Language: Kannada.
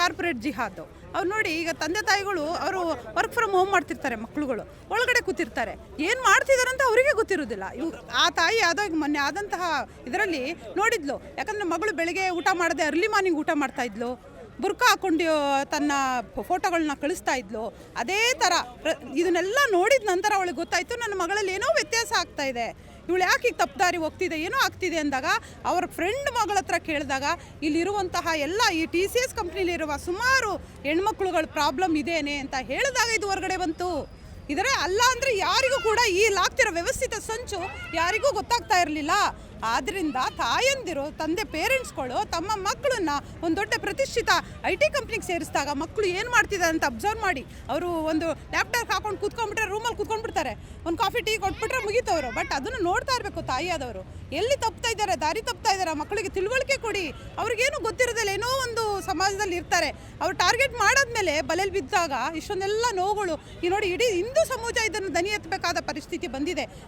ಕಾರ್ಪೊರೇಟ್ ಜಿಹಾದ್. ಅವ್ರು ನೋಡಿ, ಈಗ ತಂದೆ ತಾಯಿಗಳು ಅವರು ವರ್ಕ್ ಫ್ರಮ್ ಹೋಮ್ ಮಾಡ್ತಿರ್ತಾರೆ, ಮಕ್ಕಳುಗಳು ಒಳಗಡೆ ಕೂತಿರ್ತಾರೆ, ಏನು ಮಾಡ್ತಿದ್ದಾರೆ ಅಂತ ಅವರಿಗೆ ಗೊತ್ತಿರೋದಿಲ್ಲ. ಆ ತಾಯಿ ಆದಾಗ ಮೊನ್ನೆ ಆದಂತಹ ಇದರಲ್ಲಿ ನೋಡಿದ್ಲು. ಯಾಕಂದರೆ ಮಗಳು ಬೆಳಗ್ಗೆ ಊಟ ಮಾಡದೆ ಅರ್ಲಿ ಮಾರ್ನಿಂಗ್ ಊಟ ಮಾಡ್ತಾ ಇದ್ಲು, ಬುರ್ಕಾ ಹಾಕೊಂಡು ತನ್ನ ಫೋಟೋಗಳನ್ನ ಕಳಿಸ್ತಾ ಇದ್ಲು. ಅದೇ ಥರ ಇದನ್ನೆಲ್ಲ ನೋಡಿದ ನಂತರ ಅವಳಿಗೆ ಗೊತ್ತಾಯಿತು, ನನ್ನ ಮಗಳಲ್ಲಿ ಏನೋ ವ್ಯತ್ಯಾಸ ಆಗ್ತಾ ಇದೆ, ಇವಳು ಯಾಕೆ ಈಗ ತಪ್ಪು ಹೋಗ್ತಿದೆ, ಏನೋ ಆಗ್ತಿದೆ ಅಂದಾಗ ಅವ್ರ ಫ್ರೆಂಡ್ ಮಗಳ ಹತ್ರ ಕೇಳಿದಾಗ ಇಲ್ಲಿರುವಂತಹ ಎಲ್ಲ ಈ TCS ಕಂಪ್ನಿಲಿರುವ ಸುಮಾರು ಹೆಣ್ಮಕ್ಳುಗಳ ಪ್ರಾಬ್ಲಮ್ ಇದೇನೆ ಅಂತ ಹೇಳಿದಾಗ ಇದು ಹೊರಗಡೆ ಬಂತು. ಇದರ ಅಲ್ಲ ಅಂದರೆ ಯಾರಿಗೂ ಕೂಡ ಈ ಲಾಗ್ತಿರೋ ವ್ಯವಸ್ಥಿತ ಸಂಚು ಯಾರಿಗೂ ಗೊತ್ತಾಗ್ತಾ ಇರಲಿಲ್ಲ. ಆದ್ದರಿಂದ ತಾಯಂದಿರು, ತಂದೆ ಪೇರೆಂಟ್ಸ್ಗಳು ತಮ್ಮ ಮಕ್ಕಳನ್ನ ಒಂದು ದೊಡ್ಡ ಪ್ರತಿಷ್ಠಿತ IT ಕಂಪ್ನಿಗೆ ಸೇರಿಸಿದಾಗ ಮಕ್ಕಳು ಏನು ಮಾಡ್ತಿದ್ದಾರೆ ಅಂತ ಅಬ್ಸರ್ವ್ ಮಾಡಿ, ಅವರು ಒಂದು ಲ್ಯಾಪ್ಟಾಪ್ ಹಾಕೊಂಡು ಕೂತ್ಕೊಂಡ್ಬಿಟ್ರೆ ರೂಮಲ್ಲಿ ಕೂತ್ಕೊಂಡ್ಬಿಡ್ತಾರೆ, ಒಂದು ಕಾಫಿ ಟೀ ಕೊಟ್ಬಿಟ್ರೆ ಮುಗೀತವರು. ಬಟ್ ಅದನ್ನು ನೋಡ್ತಾ ಇರಬೇಕು ತಾಯಿಯಾದವರು, ಎಲ್ಲಿ ತಪ್ತಾ ಇದ್ದಾರೆ, ದಾರಿ ತಪ್ತಾ ಇದ್ದಾರೆ, ಮಕ್ಕಳಿಗೆ ತಿಳುವಳಿಕೆ ಕೊಡಿ. ಅವ್ರಿಗೇನು ಗೊತ್ತಿರೋದಿಲ್ಲ, ಏನೋ ಒಂದು ಸಮಾಜದಲ್ಲಿ ಇರ್ತಾರೆ, ಅವ್ರು ಟಾರ್ಗೆಟ್ ಮಾಡಾದ್ಮೇಲೆ ಬಲೆಯಲ್ಲಿ ಬಿದ್ದಾಗ ಇಷ್ಟೊಂದೆಲ್ಲ ನೋವುಗಳು. ಈ ನೋಡಿ, ಇಡೀ ಹಿಂದೂ ಸಮಾಜ ಇದನ್ನು ದನಿ ಎತ್ತಬೇಕಾದ ಪರಿಸ್ಥಿತಿ ಬಂದಿದೆ.